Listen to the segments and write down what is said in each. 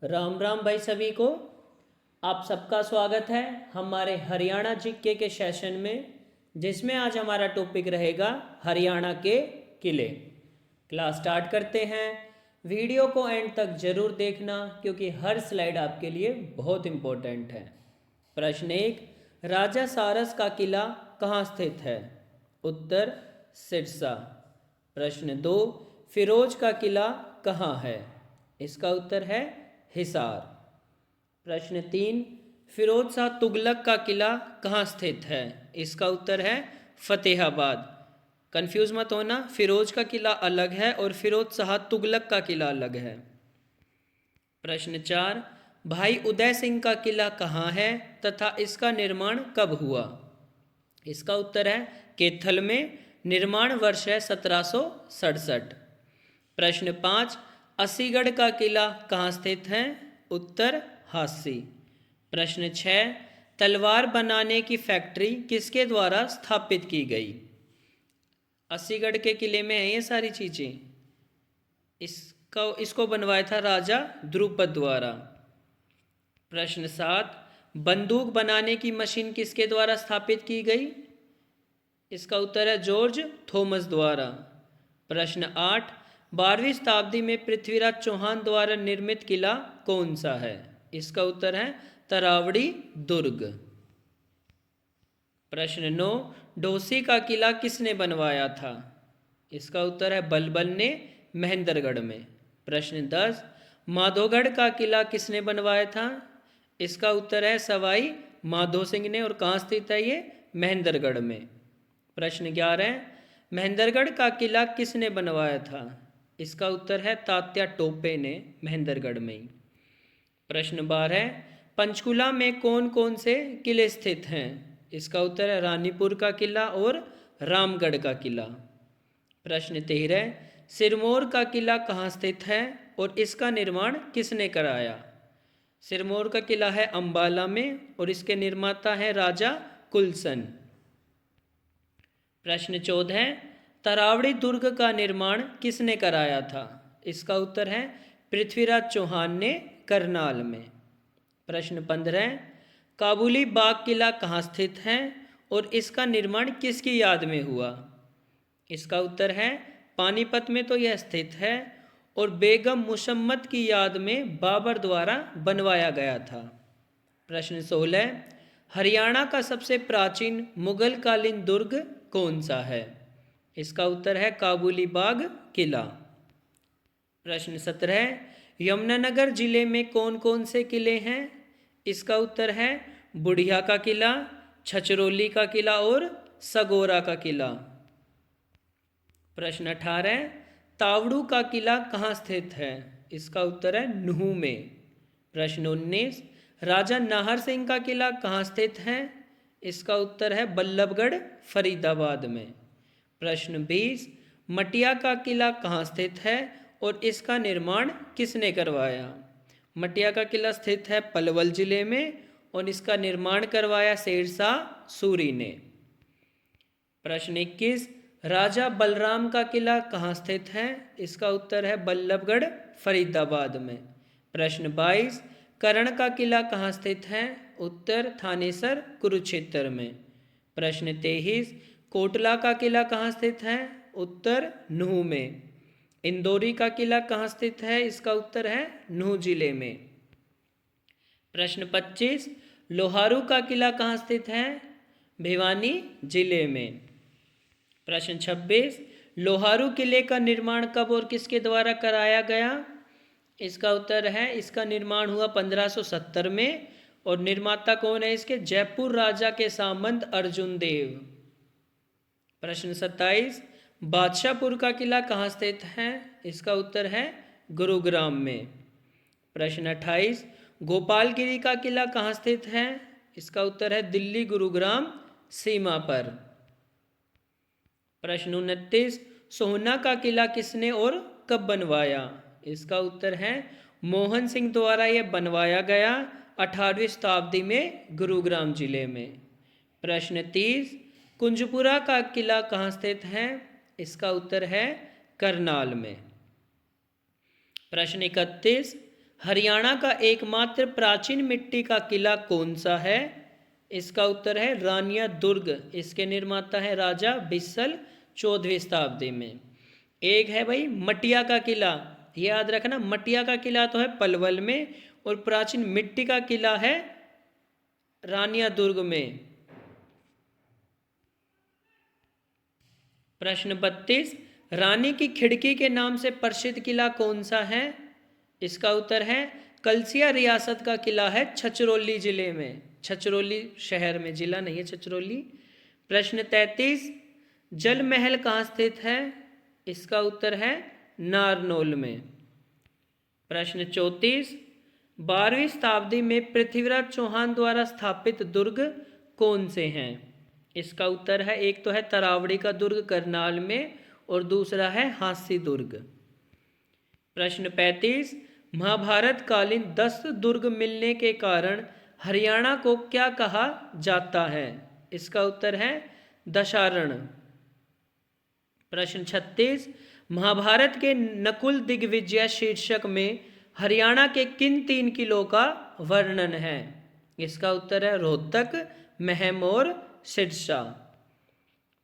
राम राम भाई सभी को। आप सबका स्वागत है हमारे हरियाणा जीके के सेशन में, जिसमें आज हमारा टॉपिक रहेगा हरियाणा के किले। क्लास स्टार्ट करते हैं। वीडियो को एंड तक जरूर देखना क्योंकि हर स्लाइड आपके लिए बहुत इम्पोर्टेंट है। प्रश्न 1, राजा सारस का किला कहाँ स्थित है? उत्तर सिरसा। प्रश्न 2, फिरोज का किला कहाँ है? इसका उत्तर है हिसार। प्रश्न 3, फिरोज शाह तुगलक का किला कहाँ स्थित है? इसका उत्तर है फतेहाबाद। कंफ्यूज मत होना, फिरोज का किला अलग है और फिरोज शाह तुगलक का किला अलग है। प्रश्न 4, भाई उदय सिंह का किला कहाँ है तथा इसका निर्माण कब हुआ? इसका उत्तर है कैथल में। निर्माण वर्ष है 1767। प्रश्न 5, अस्सीगढ़ का किला कहाँ स्थित है? उत्तर हांसी। प्रश्न 6, तलवार बनाने की फैक्ट्री किसके द्वारा स्थापित की गई? अस्सीगढ़ के किले में है ये सारी चीज़ें। इसको बनवाया था राजा द्रुपद द्वारा। प्रश्न 7, बंदूक बनाने की मशीन किसके द्वारा स्थापित की गई? इसका उत्तर है जॉर्ज थॉमस द्वारा। प्रश्न 8, 12वीं शताब्दी में पृथ्वीराज चौहान द्वारा निर्मित किला कौन सा है? इसका उत्तर है तरावड़ी दुर्ग। प्रश्न 9, डोसी का किला किसने बनवाया था? इसका उत्तर है बलबल ने महेंद्रगढ़ में। प्रश्न 10, माधोगढ़ का किला किसने बनवाया था? इसका उत्तर है सवाई माधो सिंह ने। और कहाँ स्थित है ये? महेंद्रगढ़ में। प्रश्न 11, महेंद्रगढ़ का किला किसने बनवाया था? इसका उत्तर है तात्या टोपे ने महेंद्रगढ़ में ही। प्रश्न 12, पंचकुला में कौन कौन से किले स्थित हैं? इसका उत्तर है रानीपुर का किला और रामगढ़ का किला। प्रश्न 13, सिरमौर का किला कहाँ स्थित है और इसका निर्माण किसने कराया? सिरमौर का किला है अंबाला में और इसके निर्माता है राजा कुलसन। प्रश्न 14, तरावड़ी दुर्ग का निर्माण किसने कराया था? इसका उत्तर है पृथ्वीराज चौहान ने करनाल में। प्रश्न 15, काबुली बाग किला कहाँ स्थित है और इसका निर्माण किसकी याद में हुआ? इसका उत्तर है पानीपत में तो यह स्थित है और बेगम मुशम्मद की याद में बाबर द्वारा बनवाया गया था। प्रश्न 16, हरियाणा का सबसे प्राचीन मुगल कालीन दुर्ग कौन सा है? इसका उत्तर है काबुली बाग किला। प्रश्न 17, यमुनानगर जिले में कौन कौन से किले हैं? इसका उत्तर है बुढ़िया का किला, छछरौली का किला और सगोरा का किला। प्रश्न 18, तावड़ू का किला कहाँ स्थित है? इसका उत्तर है नूह में। प्रश्न 19, राजा नाहर सिंह का किला कहाँ स्थित है? इसका उत्तर है बल्लभगढ़ फरीदाबाद में। प्रश्न 20, मटिया का किला कहाँ स्थित है और इसका निर्माण किसने करवाया? मटिया का किला स्थित है पलवल जिले में और इसका निर्माण करवाया शेरशाह सूरी ने। प्रश्न 21, राजा बलराम का किला कहाँ स्थित है? इसका उत्तर है बल्लभगढ़ फरीदाबाद में। प्रश्न 22, कर्ण का किला कहाँ स्थित है? उत्तर थानेसर कुरुक्षेत्र में। प्रश्न 23, कोटला का किला कहाँ स्थित है? उत्तर नूह में। इंदौरी का किला कहाँ स्थित है? इसका उत्तर है नूह जिले में। प्रश्न 25, लोहारू का किला कहाँ स्थित है? भिवानी जिले में। प्रश्न 26, लोहारू किले का निर्माण कब और किसके द्वारा कराया गया? इसका उत्तर है इसका निर्माण हुआ 1570 में और निर्माता कौन है इसके? जयपुर राजा के सामंत अर्जुन देव। प्रश्न 27, बादशाहपुर का किला कहाँ स्थित है? इसका उत्तर है गुरुग्राम में। प्रश्न 28, गोपालगिरी का किला कहाँ स्थित है? इसका उत्तर है दिल्ली गुरुग्राम सीमा पर। प्रश्न 29, सोहना का किला किसने और कब बनवाया? इसका उत्तर है मोहन सिंह द्वारा यह बनवाया गया 18वीं शताब्दी में गुरुग्राम जिले में। प्रश्न 30, कुंजपुरा का किला कहाँ स्थित है? इसका उत्तर है करनाल में। प्रश्न 31, हरियाणा का एकमात्र प्राचीन मिट्टी का किला कौन सा है? इसका उत्तर है रानिया दुर्ग। इसके निर्माता है राजा बिस्सल 14वीं शताब्दी में। एक है भाई मटिया का किला, याद रखना मटिया का किला तो है पलवल में और प्राचीन मिट्टी का किला है रानिया दुर्ग में। प्रश्न 32, रानी की खिड़की के नाम से प्रसिद्ध किला कौन सा है? इसका उत्तर है कलसिया रियासत का किला है छछरौली जिले में, छछरौली शहर में, जिला नहीं है छछरौली। प्रश्न 33, जल महल कहाँ स्थित है? इसका उत्तर है नारनौल में। प्रश्न 34, 12वीं शताब्दी में पृथ्वीराज चौहान द्वारा स्थापित दुर्ग कौन से हैं? इसका उत्तर है एक तो है तरावड़ी का दुर्ग करनाल में और दूसरा है हांसी दुर्ग। प्रश्न 35, महाभारत कालीन 10 दुर्ग मिलने के कारण हरियाणा को क्या कहा जाता है? इसका उत्तर है दशारण। प्रश्न 36, महाभारत के नकुल दिग्विजय शीर्षक में हरियाणा के किन 3 किलों का वर्णन है? इसका उत्तर है रोहतक, महम और सिरसा।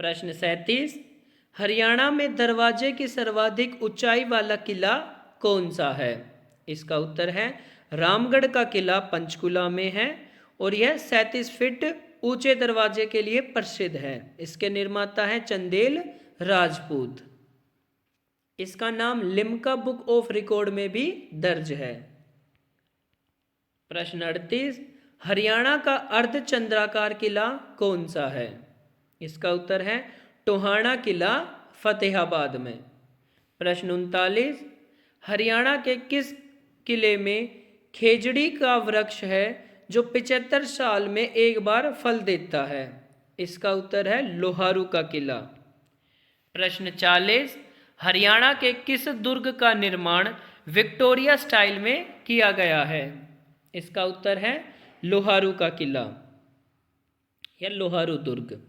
प्रश्न 37, हरियाणा में दरवाजे की सर्वाधिक ऊंचाई वाला किला कौन सा है? इसका उत्तर है रामगढ़ का किला पंचकुला में है और यह 37 फीट ऊंचे दरवाजे के लिए प्रसिद्ध है। इसके निर्माता है चंदेल राजपूत। इसका नाम लिम्का बुक ऑफ रिकॉर्ड में भी दर्ज है। प्रश्न 38, हरियाणा का अर्धचंद्राकार किला कौन सा है? इसका उत्तर है टोहाना किला फतेहाबाद में। प्रश्न 39, हरियाणा के किस किले में खेजड़ी का वृक्ष है जो 75 साल में एक बार फल देता है? इसका उत्तर है लोहारू का किला। प्रश्न 40, हरियाणा के किस दुर्ग का निर्माण विक्टोरिया स्टाइल में किया गया है? इसका उत्तर है लोहारू का किला या लोहारू दुर्ग।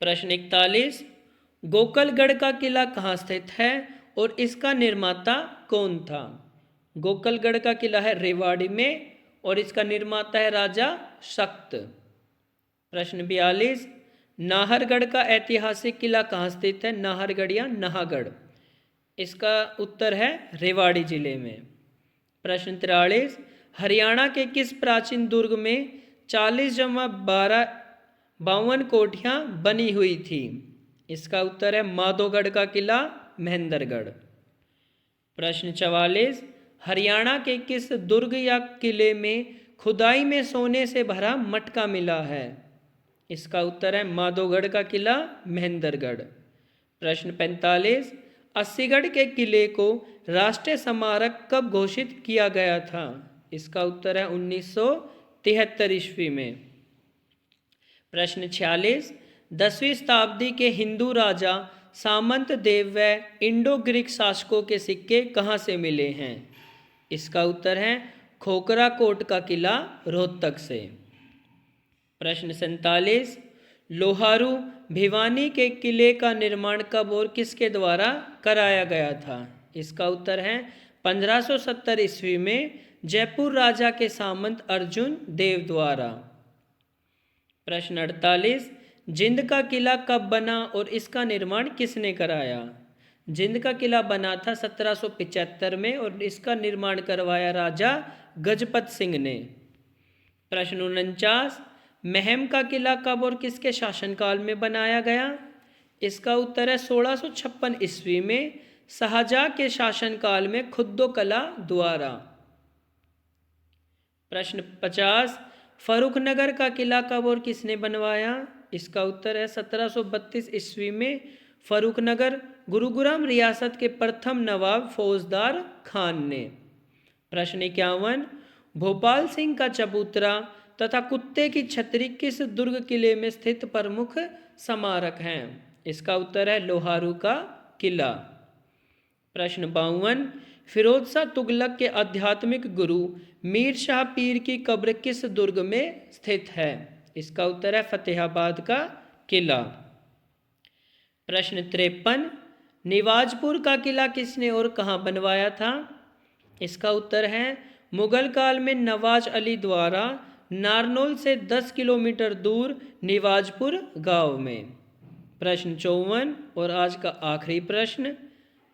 प्रश्न 41, गोकलगढ़ का किला कहाँ स्थित है और इसका निर्माता कौन था? गोकलगढ़ का किला है रेवाड़ी में और इसका निर्माता है राजा शक्त। प्रश्न 42, नाहरगढ़ का ऐतिहासिक किला कहाँ स्थित है? नाहरगढ़ या नाहगढ़। इसका उत्तर है रेवाड़ी जिले में। प्रश्न 43, हरियाणा के किस प्राचीन दुर्ग में 40-52 कोठियाँ बनी हुई थी? इसका उत्तर है माधोगढ़ का किला महेंद्रगढ़। प्रश्न 44, हरियाणा के किस दुर्ग या किले में खुदाई में सोने से भरा मटका मिला है? इसका उत्तर है माधोगढ़ का किला महेंद्रगढ़। प्रश्न 45, अस्सीगढ़ के किले को राष्ट्रीय स्मारक कब घोषित किया गया था? इसका उत्तर है 1973 ईस्वी में। प्रश्न 46, 10वीं शताब्दी के हिंदू राजा सामंत देव व इंडो ग्रीक शासकों के सिक्के कहाँ से मिले हैं? इसका उत्तर है खोखरा कोट का किला रोहतक से। प्रश्न 47, लोहारू भिवानी के किले का निर्माण कब और किसके द्वारा कराया गया था? इसका उत्तर है 1570 ईस्वी में जयपुर राजा के सामंत अर्जुन देव द्वारा। प्रश्न 48, जिंद का किला कब बना और इसका निर्माण किसने कराया? जिंद का किला बना था 1775 में और इसका निर्माण करवाया राजा गजपत सिंह ने। प्रश्न 49, महम का किला कब और किसके शासनकाल में बनाया गया? इसका उत्तर है 1656 ईस्वी में शाहजहां के शासनकाल में खुद्दो कला द्वारा। प्रश्न 50, फर्रुखनगर का किला कब और किसने बनवाया? इसका उत्तर है 1732 ईस्वी में फर्रुखनगर गुरुग्राम रियासत के प्रथम नवाब फौजदार खान ने। प्रश्न 51, भोपाल सिंह का चबूतरा तथा कुत्ते की छतरी किस दुर्ग किले में स्थित प्रमुख स्मारक हैं? इसका उत्तर है लोहारू का किला। प्रश्न 52, फिरोज शाह तुगलक के आध्यात्मिक गुरु मीर शाह पीर की कब्र किस दुर्ग में स्थित है? इसका उत्तर है फतेहाबाद का किला। प्रश्न 53, निवाजपुर का किला किसने और कहाँ बनवाया था? इसका उत्तर है मुगल काल में नवाज अली द्वारा नारनौल से 10 किलोमीटर दूर निवाजपुर गांव में। प्रश्न 54 और आज का आखिरी प्रश्न,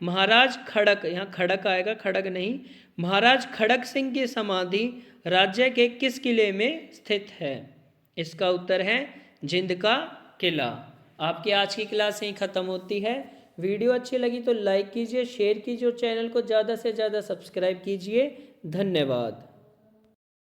महाराज खड़क, यहाँ खड़क आएगा, खड़ग नहीं, महाराज खड़क सिंह की समाधि राज्य के किस किले में स्थित है? इसका उत्तर है जिंद का किला। आपकी आज की क्लास यहीं ख़त्म होती है। वीडियो अच्छी लगी तो लाइक कीजिए, शेयर कीजिए और चैनल को ज़्यादा से ज़्यादा सब्सक्राइब कीजिए। धन्यवाद।